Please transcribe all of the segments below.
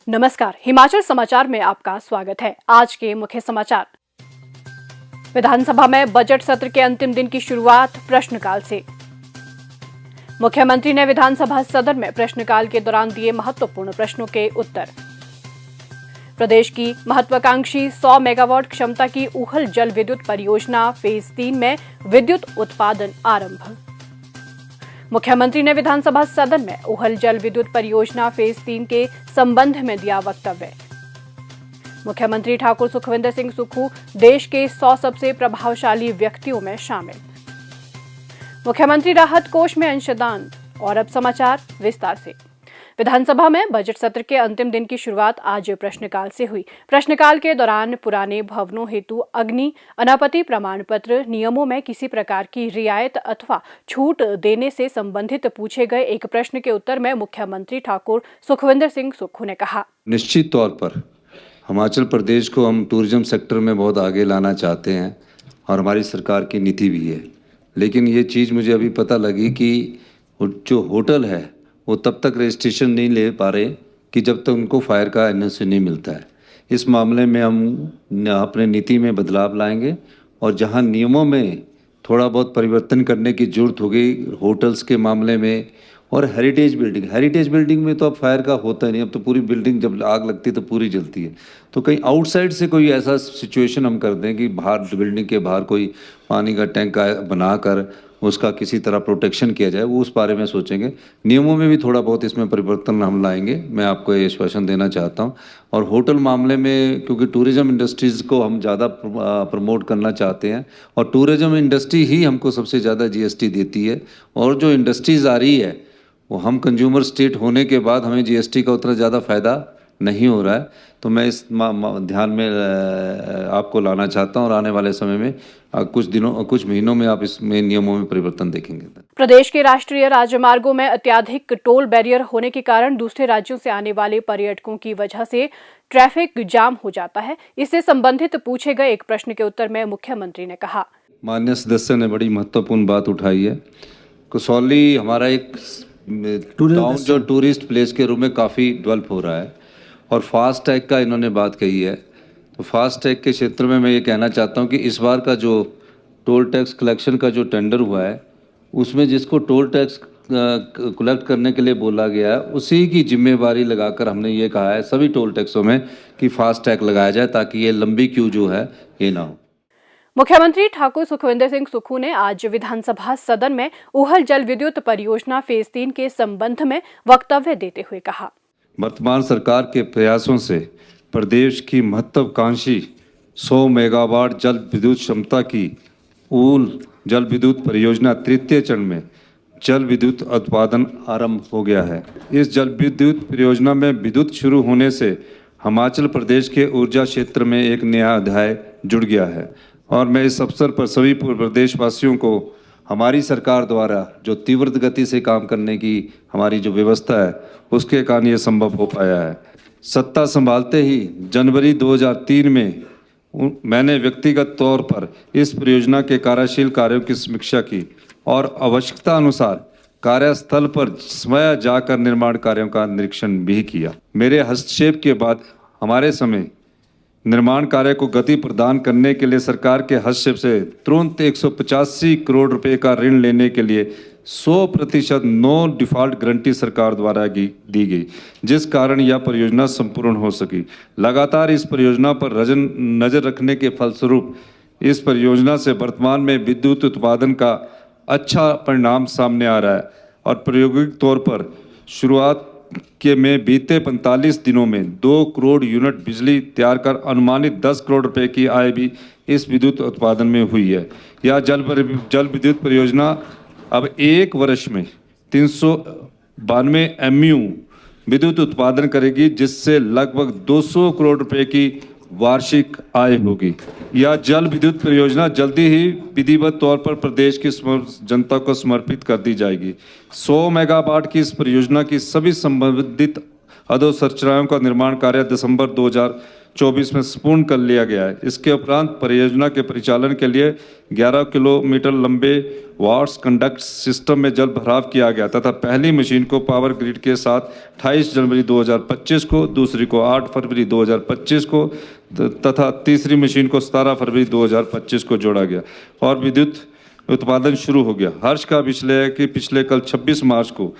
नमस्कार, हिमाचल समाचार में आपका स्वागत है। आज के मुख्य समाचार। विधानसभा में बजट सत्र के अंतिम दिन की शुरुआत प्रश्नकाल से। मुख्यमंत्री ने विधानसभा सदन में प्रश्नकाल के दौरान दिए महत्वपूर्ण प्रश्नों के उत्तर। प्रदेश की महत्वाकांक्षी 100 मेगावाट क्षमता की ऊहल जल विद्युत परियोजना फेज 3 में विद्युत उत्पादन आरंभ। मुख्यमंत्री ने विधानसभा सदन में ऊहल जल विद्युत परियोजना फेज 3 के संबंध में दिया वक्तव्य। मुख्यमंत्री ठाकुर सुखविंदर सिंह सुक्खू देश के 100 सबसे प्रभावशाली व्यक्तियों में शामिल। मुख्यमंत्री राहत कोष में अंशदान। और अब समाचार विस्तार से। विधानसभा में बजट सत्र के अंतिम दिन की शुरुआत आज प्रश्नकाल से हुई। प्रश्नकाल के दौरान पुराने भवनों हेतु अग्नि अनापत्ति प्रमाण पत्र नियमों में किसी प्रकार की रियायत अथवा छूट देने से संबंधित पूछे गए एक प्रश्न के उत्तर में मुख्यमंत्री ठाकुर सुखविंदर सिंह सुक्खू ने कहा, निश्चित तौर पर हिमाचल प्रदेश को हम टूरिज्म सेक्टर में बहुत आगे लाना चाहते हैं और हमारी सरकार की नीति भी है। लेकिन ये चीज़ मुझे अभी पता लगी कि जो होटल है वो तब तक रजिस्ट्रेशन नहीं ले पा रहे कि जब तक उनको फायर का एनओसी नहीं मिलता है। इस मामले में हम अपने नीति में बदलाव लाएंगे और जहां नियमों में थोड़ा बहुत परिवर्तन करने की ज़रूरत होगी होटल्स के मामले में और हेरिटेज बिल्डिंग में तो अब फायर का होता नहीं। अब तो पूरी बिल्डिंग जब आग लगती है तो पूरी जलती है। तो कहीं आउटसाइड से कोई ऐसा सिचुएशन हम कर दें कि बाहर बिल्डिंग के बाहर कोई पानी का टैंक बनाकर उसका किसी तरह प्रोटेक्शन किया जाए, वो उस बारे में सोचेंगे। नियमों में भी थोड़ा बहुत इसमें परिवर्तन हम लाएंगे, मैं आपको ये आश्वासन देना चाहता हूँ। और होटल मामले में क्योंकि टूरिज्म इंडस्ट्रीज़ को हम ज़्यादा प्रमोट करना चाहते हैं और टूरिज्म इंडस्ट्री ही हमको सबसे ज़्यादा जीएसटी देती है और जो इंडस्ट्रीज़ आ रही है वो हम कंज्यूमर स्टेट होने के बाद हमें जीएसटी का उतना ज़्यादा फ़ायदा नहीं हो रहा है। तो मैं इस ध्यान में आपको लाना चाहता हूं और आने वाले समय में कुछ महीनों में आप इसमें नियमों में परिवर्तन देखेंगे। प्रदेश के राष्ट्रीय राजमार्गों में अत्यधिक टोल बैरियर होने के कारण दूसरे राज्यों से आने वाले पर्यटकों की वजह से ट्रैफिक जाम हो जाता है। इससे संबंधित पूछे गए एक प्रश्न के उत्तर में मुख्यमंत्री ने कहा, माननीय सदस्य ने बड़ी महत्वपूर्ण बात उठाई है। कसौली हमारा एक टाउन जो टूरिस्ट प्लेस के रूप में काफ़ी डेवलप हो रहा है और फास्ट टैग का इन्होंने बात कही है। तो फास्ट टैग के क्षेत्र में मैं ये कहना चाहता हूँ कि इस बार का जो टोल टैक्स कलेक्शन का जो टेंडर हुआ है उसमें जिसको टोल टैक्स कलेक्ट करने के लिए बोला गया है उसी की जिम्मेवारी लगाकर हमने ये कहा है सभी टोल टैक्सों में कि फास्ट टैग लगाया जाए ताकि ये लंबी क्यू जो है ये ना हो। मुख्यमंत्री ठाकुर सुखविंदर सिंह सुक्खू ने आज विधानसभा सदन में ऊहल जल विद्युत परियोजना फेज 3 के संबंध में वक्तव्य देते हुए कहा, वर्तमान सरकार के प्रयासों से प्रदेश की महत्वाकांक्षी 100 मेगावाट जल विद्युत क्षमता की ऊहल जल विद्युत परियोजना तृतीय चरण में जल विद्युत उत्पादन आरंभ हो गया है। इस जल विद्युत परियोजना में विद्युत शुरू होने से हिमाचल प्रदेश के ऊर्जा क्षेत्र में एक नया अध्याय जुड़ गया है और मैं इस अवसर पर सभी प्रदेशवासियों को हमारी सरकार द्वारा जो तीव्र गति से काम करने की हमारी जो व्यवस्था है उसके कारण ये संभव हो पाया है। सत्ता संभालते ही जनवरी 2003 में मैंने व्यक्तिगत तौर पर इस परियोजना के कार्यशील कार्यों की समीक्षा की और आवश्यकता अनुसार कार्यस्थल पर स्वयं जाकर निर्माण कार्यों का निरीक्षण भी किया। मेरे हस्तक्षेप के बाद हमारे समय निर्माण कार्य को गति प्रदान करने के लिए सरकार के हस्तक्षेप से तुरंत 185 करोड़ रुपए का ऋण लेने के लिए 100% नो डिफॉल्ट गारंटी सरकार द्वारा दी गई, जिस कारण यह परियोजना संपूर्ण हो सकी। लगातार इस परियोजना पर नजर रखने के फलस्वरूप इस परियोजना से वर्तमान में विद्युत उत्पादन का अच्छा परिणाम सामने आ रहा है और प्रायोगिक तौर पर शुरुआत के में बीते 45 दिनों में 2 करोड़ यूनिट बिजली तैयार कर अनुमानित 10 करोड़ रुपए की आय भी इस विद्युत उत्पादन में हुई है। यह जल विद्युत परियोजना अब एक वर्ष में 392 MU विद्युत उत्पादन करेगी, जिससे लगभग 200 करोड़ रुपए की वार्षिक आय होगी। यह जल विद्युत परियोजना जल्दी ही विधिवत तौर पर प्रदेश की जनता को समर्पित कर दी जाएगी। 100 मेगावाट की इस परियोजना की सभी संबंधित अधोसंरचनाओं का निर्माण कार्य दिसंबर 2024 में संपूर्ण कर लिया गया है। इसके उपरांत परियोजना के परिचालन के लिए 11 किलोमीटर लंबे वाट्स कंडक्ट सिस्टम में जल भराव किया गया तथा पहली मशीन को पावर ग्रिड के साथ 28 जनवरी 2025 को, दूसरी को 8 फरवरी 2025 को तथा तीसरी मशीन को 17 फरवरी 2025 को जोड़ा गया और विद्युत उत्पादन शुरू हो गया। हर्ष का विषय है कि पिछले कल 26 मार्च को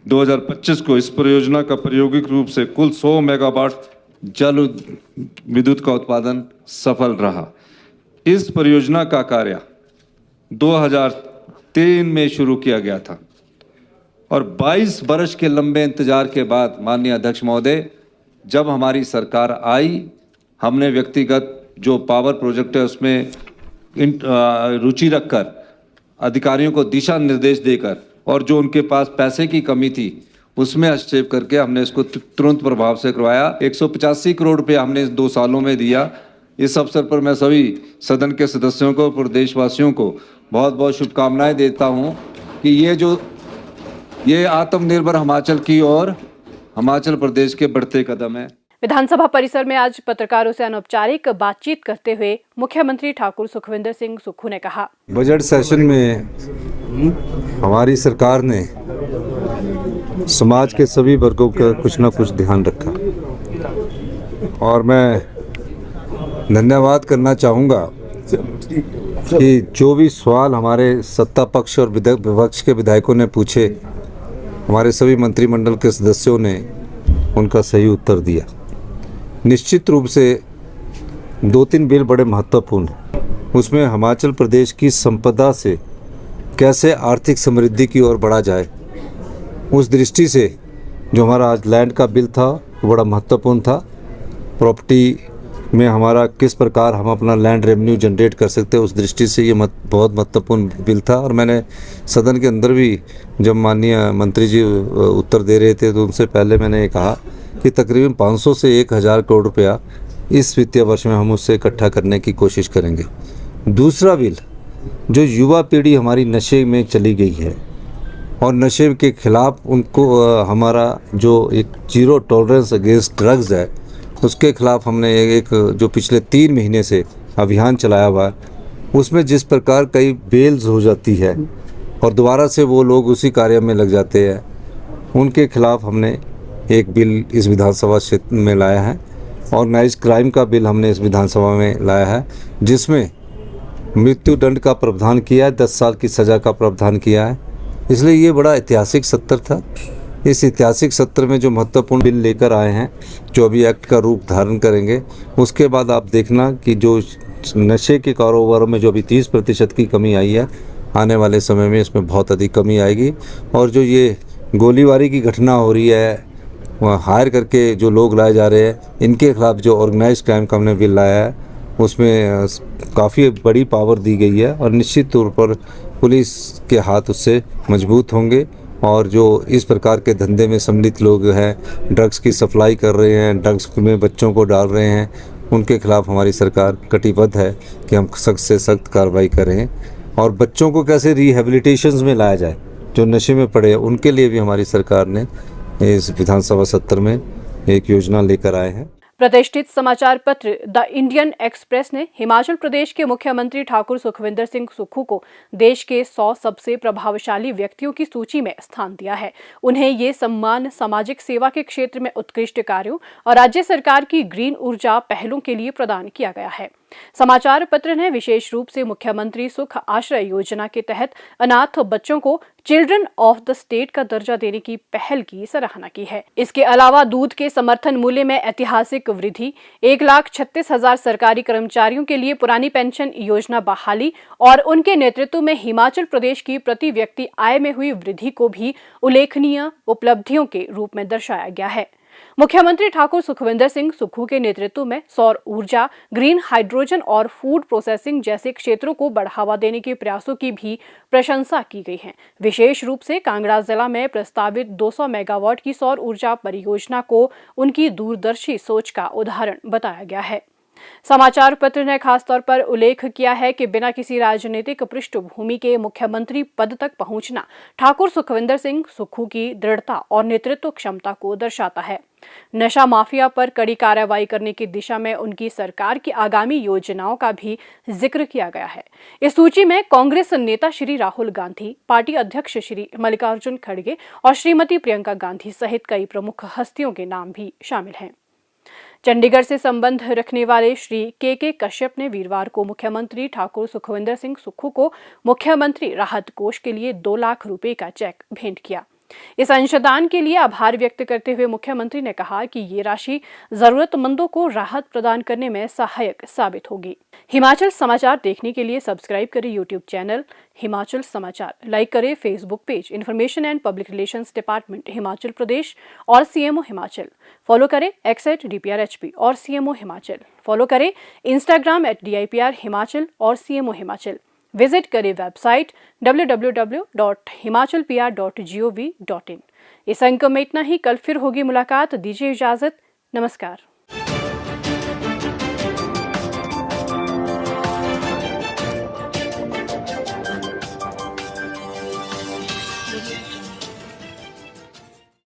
2025 को इस परियोजना का प्रायोगिक रूप से कुल 100 मेगावाट जल विद्युत का उत्पादन सफल रहा। इस परियोजना का कार्य 2003 में शुरू किया गया था और 22 वर्ष के लंबे इंतजार के बाद माननीय अध्यक्ष महोदय, जब हमारी सरकार आई, हमने व्यक्तिगत जो पावर प्रोजेक्ट है उसमें रुचि रखकर अधिकारियों को दिशा निर्देश देकर और जो उनके पास पैसे की कमी थी उसमें हस्तक्षेप करके हमने इसको तुरंत प्रभाव से करवाया। 185 करोड़ रुपया हमने 2 सालों में दिया। इस अवसर पर मैं सभी सदन के सदस्यों को, प्रदेशवासियों को बहुत बहुत शुभकामनाएं देता हूं कि ये आत्मनिर्भर हिमाचल की ओर हिमाचल प्रदेश के बढ़ते कदम है। विधानसभा परिसर में आज पत्रकारों से अनौपचारिक बातचीत करते हुए मुख्यमंत्री ठाकुर सुखविंदर सिंह सुक्खू ने कहा, बजट सेशन में हमारी सरकार ने समाज के सभी वर्गों का कुछ न कुछ ध्यान रखा और मैं धन्यवाद करना चाहूँगा कि जो भी सवाल हमारे सत्ता पक्ष और विपक्ष के विधायकों ने पूछे, हमारे सभी मंत्रिमंडल के सदस्यों ने उनका सही उत्तर दिया। निश्चित रूप से 2-3 बिल बड़े महत्वपूर्ण हैं। उसमें हिमाचल प्रदेश की संपदा से कैसे आर्थिक समृद्धि की ओर बढ़ा जाए, उस दृष्टि से जो हमारा आज लैंड का बिल था वो बड़ा महत्वपूर्ण था। प्रॉपर्टी में हमारा किस प्रकार हम अपना लैंड रेवेन्यू जनरेट कर सकते हैं, उस दृष्टि से ये बहुत महत्वपूर्ण बिल था। और मैंने सदन के अंदर भी जब माननीय मंत्री जी उत्तर दे रहे थे तो उनसे पहले मैंने ये कहा कि तकरीबन 500 से 1000 करोड़ रुपया इस वित्तीय वर्ष में हम उससे इकट्ठा करने की कोशिश करेंगे। दूसरा बिल, जो युवा पीढ़ी हमारी नशे में चली गई है और नशे के खिलाफ उनको हमारा जो एक जीरो टॉलरेंस अगेंस्ट ड्रग्स है, उसके खिलाफ हमने एक जो पिछले 3 महीने से अभियान चलाया हुआ है, उसमें जिस प्रकार कई बेल्स हो जाती है और दोबारा से वो लोग उसी कार्य में लग जाते हैं, उनके खिलाफ हमने एक बिल इस विधानसभा क्षेत्र में लाया है। ऑर्गेनाइज क्राइम का बिल हमने इस विधानसभा में लाया है, जिसमें मृत्यु दंड का प्रावधान किया है, 10 साल की सज़ा का प्रावधान किया है। इसलिए ये बड़ा ऐतिहासिक सत्र था। इस ऐतिहासिक सत्र में जो महत्वपूर्ण बिल लेकर आए हैं, जो अभी एक्ट का रूप धारण करेंगे, उसके बाद आप देखना कि जो नशे के कारोबार में जो अभी 30% की कमी आई है, आने वाले समय में इसमें बहुत अधिक कमी आएगी। और जो ये गोलीबारी की घटना हो रही है, वहाँ हायर करके जो लोग लाए जा रहे हैं, इनके खिलाफ जो ऑर्गेनाइज क्राइम का हमने बिल लाया है, उसमें काफ़ी बड़ी पावर दी गई है और निश्चित तौर पर पुलिस के हाथ उससे मजबूत होंगे। और जो इस प्रकार के धंधे में सम्मिलित लोग हैं, ड्रग्स की सप्लाई कर रहे हैं, ड्रग्स में बच्चों को डाल रहे हैं, उनके खिलाफ हमारी सरकार कटिबद्ध है कि हम सख्त से सख्त कार्रवाई करें। और बच्चों को कैसे रिहेबिलिटेशंस में लाया जाए, जो नशे में पड़े हैं, उनके लिए भी हमारी सरकार ने इस विधानसभा सत्र में एक योजना लेकर आए हैं। प्रतिष्ठित समाचार पत्र द इंडियन एक्सप्रेस ने हिमाचल प्रदेश के मुख्यमंत्री ठाकुर सुखविंदर सिंह सुक्खू को देश के 100 सबसे प्रभावशाली व्यक्तियों की सूची में स्थान दिया है। उन्हें ये सम्मान सामाजिक सेवा के क्षेत्र में उत्कृष्ट कार्यों और राज्य सरकार की ग्रीन ऊर्जा पहलों के लिए प्रदान किया गया है। समाचार पत्र ने विशेष रूप से मुख्यमंत्री सुख आश्रय योजना के तहत अनाथ बच्चों को चिल्ड्रन ऑफ द स्टेट का दर्जा देने की पहल की सराहना की है। इसके अलावा दूध के समर्थन मूल्य में ऐतिहासिक वृद्धि, 1,36,000 सरकारी कर्मचारियों के लिए पुरानी पेंशन योजना बहाली और उनके नेतृत्व में हिमाचल प्रदेश की प्रति व्यक्ति आय में हुई वृद्धि को भी उल्लेखनीय उपलब्धियों के रूप में दर्शाया गया है। मुख्यमंत्री ठाकुर सुखविंदर सिंह सुक्खू के नेतृत्व में सौर ऊर्जा, ग्रीन हाइड्रोजन और फूड प्रोसेसिंग जैसे क्षेत्रों को बढ़ावा देने के प्रयासों की भी प्रशंसा की गई है। विशेष रूप से कांगड़ा जिला में प्रस्तावित 200 मेगावाट की सौर ऊर्जा परियोजना को उनकी दूरदर्शी सोच का उदाहरण बताया गया है। समाचार पत्र ने खासतौर पर उल्लेख किया है कि बिना किसी राजनीतिक पृष्ठभूमि के मुख्यमंत्री पद तक पहुंचना ठाकुर सुखविंदर सिंह सुक्खू की दृढ़ता और नेतृत्व क्षमता को दर्शाता है। नशा माफिया पर कड़ी कार्रवाई करने की दिशा में उनकी सरकार की आगामी योजनाओं का भी जिक्र किया गया है। इस सूची में कांग्रेस नेता श्री राहुल गांधी, पार्टी अध्यक्ष श्री मल्लिकार्जुन खड़गे और श्रीमती प्रियंका गांधी सहित कई प्रमुख हस्तियों के नाम भी शामिल हैं। चंडीगढ़ से संबंध रखने वाले श्री के कश्यप ने वीरवार को मुख्यमंत्री ठाकुर सुखविंदर सिंह सुक्खू को मुख्यमंत्री राहत कोष के लिए 2 लाख रुपए का चेक भेंट किया। इस अंशदान के लिए आभार व्यक्त करते हुए मुख्यमंत्री ने कहा कि ये राशि जरूरतमंदों को राहत प्रदान करने में सहायक साबित होगी। हिमाचल समाचार देखने के लिए सब्सक्राइब करें यूट्यूब चैनल हिमाचल समाचार, लाइक करें Facebook page information and public relations department Himachal Pradesh और सीएमओ हिमाचल, फॉलो करें @DPRHP और सीएमओ हिमाचल, फॉलो करें इंस्टाग्राम @DIPR हिमाचल और सीएमओ हिमाचल, विजिट करें वेबसाइट www.himachalpr.gov.in। इस अंक में इतना ही। कल फिर होगी मुलाकात। दीजिए इजाजत। नमस्कार।